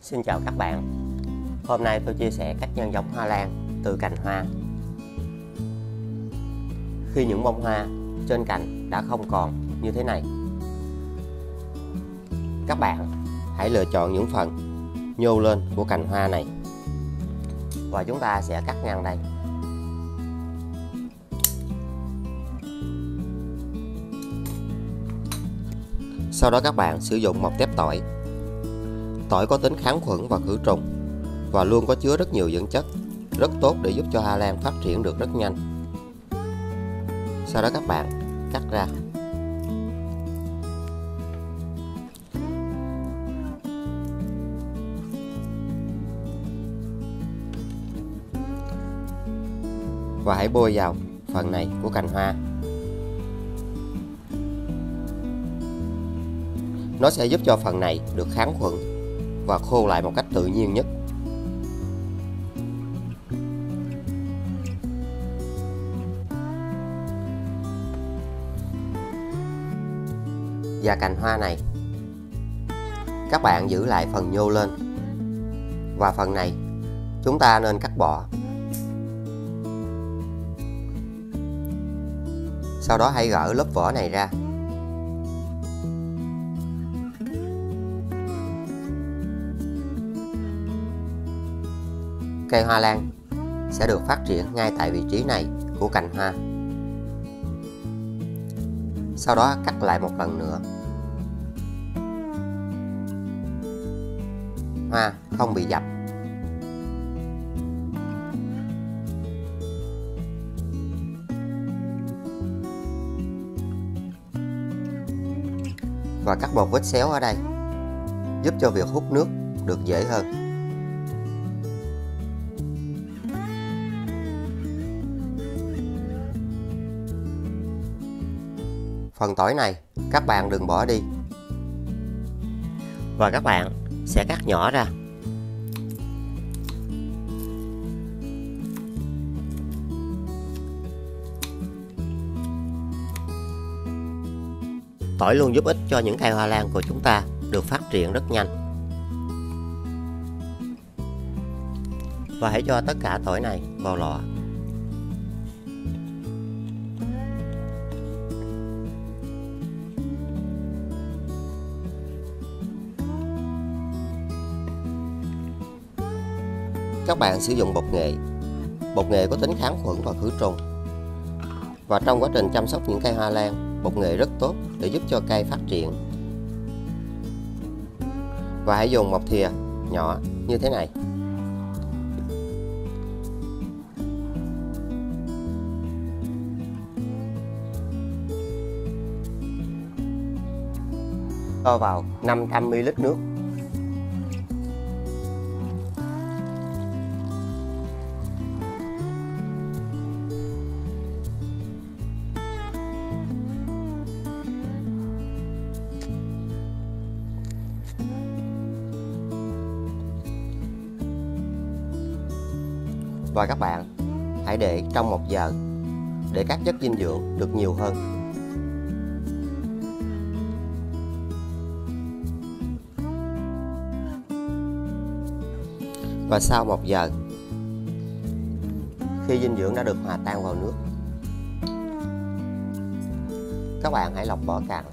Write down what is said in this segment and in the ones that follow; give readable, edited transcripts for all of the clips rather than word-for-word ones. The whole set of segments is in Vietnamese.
Xin chào các bạn. Hôm nay tôi chia sẻ cách nhân giống hoa lan từ cành hoa. Khi những bông hoa trên cành đã không còn như thế này, các bạn hãy lựa chọn những phần nhô lên của cành hoa này và chúng ta sẽ cắt ngang đây. Sau đó các bạn sử dụng một tép tỏi. Tỏi có tính kháng khuẩn và khử trùng và luôn có chứa rất nhiều dưỡng chất, rất tốt để giúp cho hoa lan phát triển được rất nhanh. Sau đó các bạn cắt ra. Và hãy bôi vào phần này của cành hoa. Nó sẽ giúp cho phần này được kháng khuẩn và khô lại một cách tự nhiên nhất. Và cành hoa này, các bạn giữ lại phần nhô lên và phần này chúng ta nên cắt bỏ. Sau đó hãy gỡ lớp vỏ này ra. Cây hoa lan sẽ được phát triển ngay tại vị trí này của cành hoa. Sau đó cắt lại một lần nữa. Hoa không bị dập. Và cắt một vết xéo ở đây, giúp cho việc hút nước được dễ hơn. Phần tỏi này các bạn đừng bỏ đi. Và các bạn sẽ cắt nhỏ ra. Tỏi luôn giúp ích cho những cây hoa lan của chúng ta được phát triển rất nhanh. Và hãy cho tất cả tỏi này vào lọ. Các bạn sử dụng bột nghệ. Bột nghệ có tính kháng khuẩn và khử trùng. Và trong quá trình chăm sóc những cây hoa lan, bột nghệ rất tốt để giúp cho cây phát triển. Và hãy dùng một thìa nhỏ như thế này. Cho vào 500 ml nước. Và các bạn hãy để trong 1 giờ để các chất dinh dưỡng được nhiều hơn. Và sau 1 giờ, khi dinh dưỡng đã được hòa tan vào nước, các bạn hãy lọc vỏ cạn.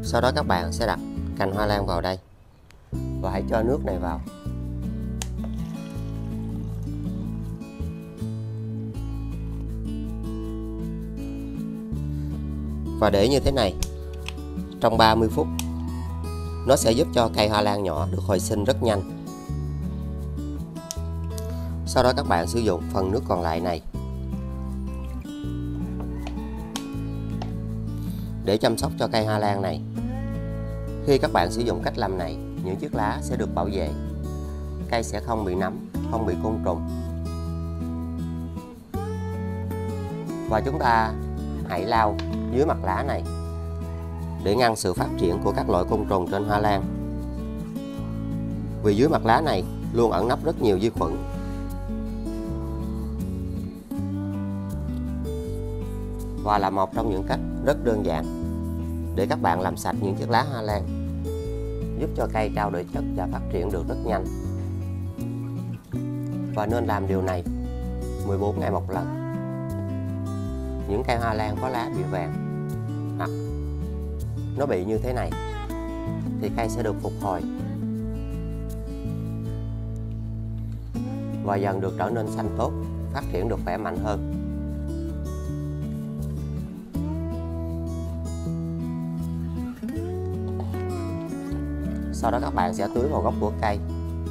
Sau đó các bạn sẽ đặt cành hoa lan vào đây và hãy cho nước này vào. Và để như thế này trong 30 phút. Nó sẽ giúp cho cây hoa lan nhỏ được hồi sinh rất nhanh. Sau đó các bạn sử dụng phần nước còn lại này để chăm sóc cho cây hoa lan này. Khi các bạn sử dụng cách làm này, những chiếc lá sẽ được bảo vệ, cây sẽ không bị nấm, không bị côn trùng. Và chúng ta hãy lau dưới mặt lá này để ngăn sự phát triển của các loại côn trùng trên hoa lan. Vì dưới mặt lá này luôn ẩn nấp rất nhiều vi khuẩn. Và là một trong những cách rất đơn giản để các bạn làm sạch những chiếc lá hoa lan, giúp cho cây trao đổi chất và phát triển được rất nhanh. Và nên làm điều này 14 ngày một lần. Những cây hoa lan có lá bị vàng hoặc nó bị như thế này thì cây sẽ được phục hồi và dần được trở nên xanh tốt, phát triển được khỏe mạnh hơn. Sau đó các bạn sẽ tưới vào gốc của cây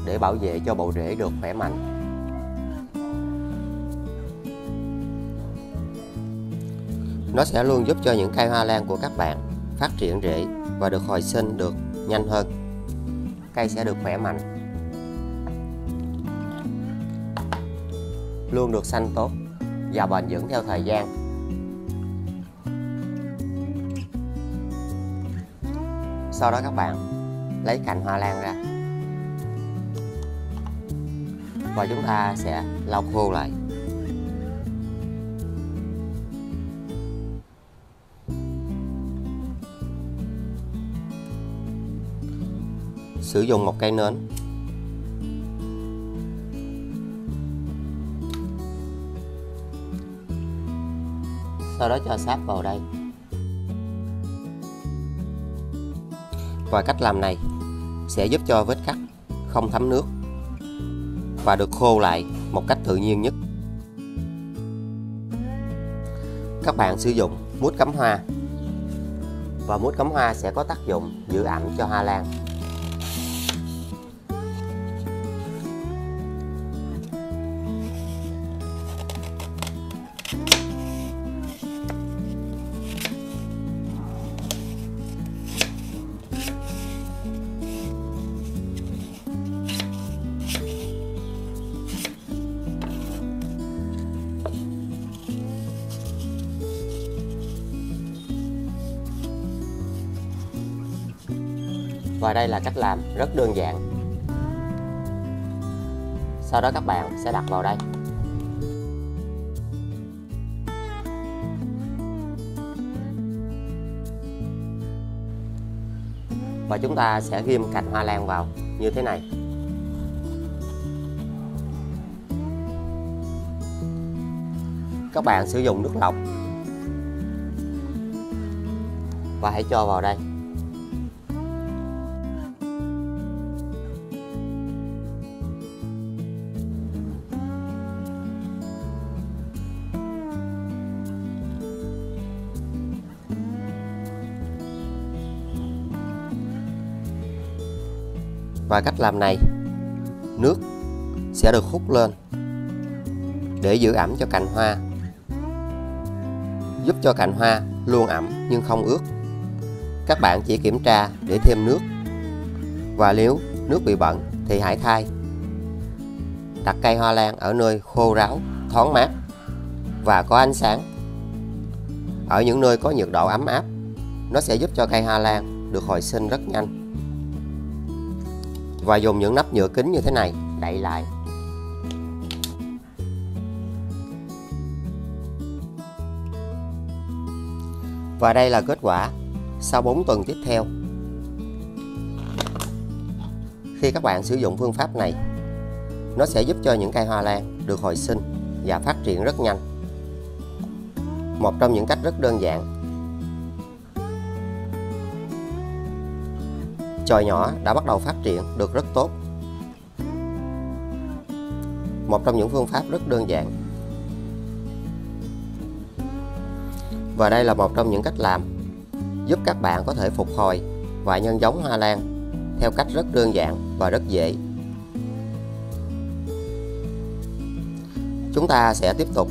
để bảo vệ cho bộ rễ được khỏe mạnh. Nó sẽ luôn giúp cho những cây hoa lan của các bạn phát triển rễ và được hồi sinh được nhanh hơn. Cây sẽ được khỏe mạnh, luôn được xanh tốt và bền vững theo thời gian. Sau đó các bạn lấy cành hoa lan ra và chúng ta sẽ lau khô lại. Sử dụng một cây nến sau đó cho sáp vào đây. Và cách làm này sẽ giúp cho vết cắt không thấm nước và được khô lại một cách tự nhiên nhất. Các bạn sử dụng mút cắm hoa, và mút cắm hoa sẽ có tác dụng giữ ẩm cho hoa lan. Và đây là cách làm rất đơn giản. Sau đó các bạn sẽ đặt vào đây. Và chúng ta sẽ ghim cành hoa lan vào như thế này. Các bạn sử dụng nước lọc và hãy cho vào đây. Và cách làm này, nước sẽ được hút lên để giữ ẩm cho cành hoa, giúp cho cành hoa luôn ẩm nhưng không ướt. Các bạn chỉ kiểm tra để thêm nước, và nếu nước bị bẩn thì hãy thay. Đặt cây hoa lan ở nơi khô ráo, thoáng mát và có ánh sáng. Ở những nơi có nhiệt độ ấm áp, nó sẽ giúp cho cây hoa lan được hồi sinh rất nhanh. Và dùng những nắp nhựa kính như thế này đậy lại. Và đây là kết quả sau 4 tuần tiếp theo. Khi các bạn sử dụng phương pháp này, nó sẽ giúp cho những cây hoa lan được hồi sinh và phát triển rất nhanh. Một trong những cách rất đơn giản. Chồi nhỏ đã bắt đầu phát triển được rất tốt. Một trong những phương pháp rất đơn giản. Và đây là một trong những cách làm giúp các bạn có thể phục hồi và nhân giống hoa lan theo cách rất đơn giản và rất dễ. Chúng ta sẽ tiếp tục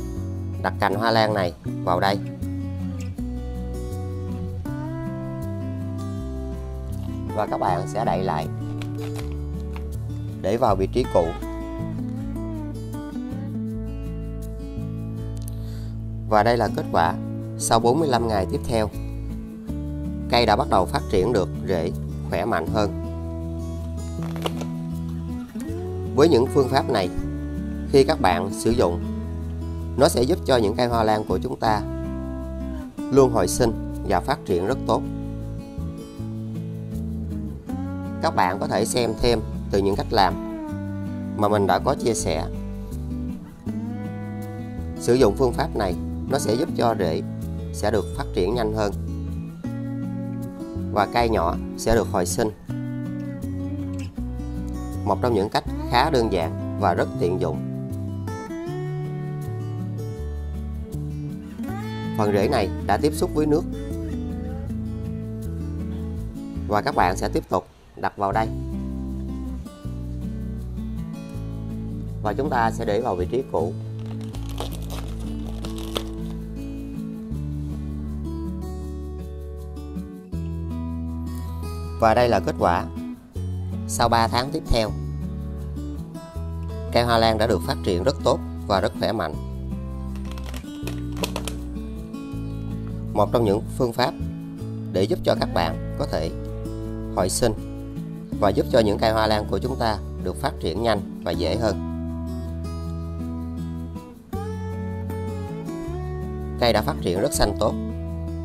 đặt cành hoa lan này vào đây. Và các bạn sẽ đậy lại để vào vị trí cũ. Và đây là kết quả Sau 45 ngày tiếp theo, cây đã bắt đầu phát triển được rễ khỏe mạnh hơn. Với những phương pháp này, khi các bạn sử dụng, nó sẽ giúp cho những cây hoa lan của chúng ta luôn hồi sinh và phát triển rất tốt. Các bạn có thể xem thêm từ những cách làm mà mình đã có chia sẻ. Sử dụng phương pháp này, nó sẽ giúp cho rễ sẽ được phát triển nhanh hơn và cây nhỏ sẽ được hồi sinh. Một trong những cách khá đơn giản và rất tiện dụng. Phần rễ này đã tiếp xúc với nước và các bạn sẽ tiếp tục đặt vào đây và chúng ta sẽ để vào vị trí cũ. Và đây là kết quả sau 3 tháng tiếp theo. Cây hoa lan đã được phát triển rất tốt và rất khỏe mạnh. Một trong những phương pháp để giúp cho các bạn có thể hồi sinh và giúp cho những cây hoa lan của chúng ta được phát triển nhanh và dễ hơn. Cây đã phát triển rất xanh tốt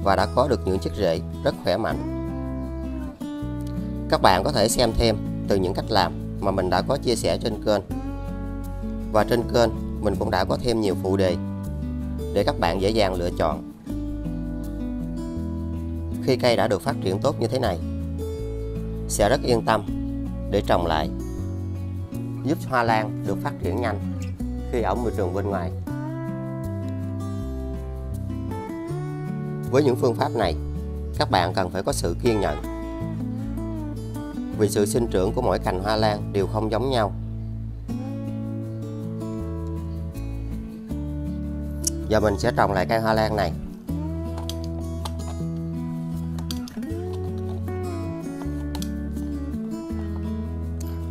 và đã có được những chiếc rễ rất khỏe mạnh. Các bạn có thể xem thêm từ những cách làm mà mình đã có chia sẻ trên kênh. Và trên kênh mình cũng đã có thêm nhiều phụ đề để các bạn dễ dàng lựa chọn. Khi cây đã được phát triển tốt như thế này, sẽ rất yên tâm để trồng lại, giúp hoa lan được phát triển nhanh khi ở môi trường bên ngoài. Với những phương pháp này, các bạn cần phải có sự kiên nhẫn, vì sự sinh trưởng của mỗi cành hoa lan đều không giống nhau. Giờ mình sẽ trồng lại cây hoa lan này.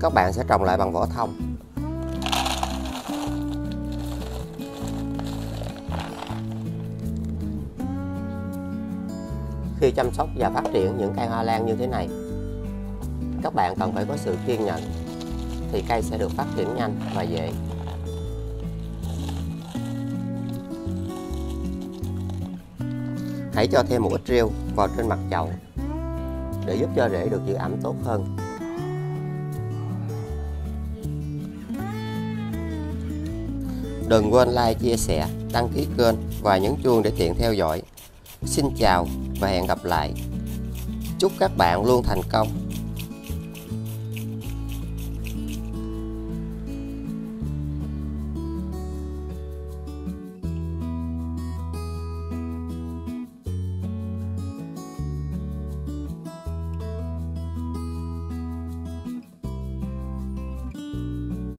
Các bạn sẽ trồng lại bằng vỏ thông. Khi chăm sóc và phát triển những cây hoa lan như thế này, các bạn cần phải có sự kiên nhẫn thì cây sẽ được phát triển nhanh và dễ. Hãy cho thêm một ít rêu vào trên mặt chậu để giúp cho rễ được giữ ẩm tốt hơn. Đừng quên like, chia sẻ, đăng ký kênh và nhấn chuông để tiện theo dõi. Xin chào và hẹn gặp lại. Chúc các bạn luôn thành công.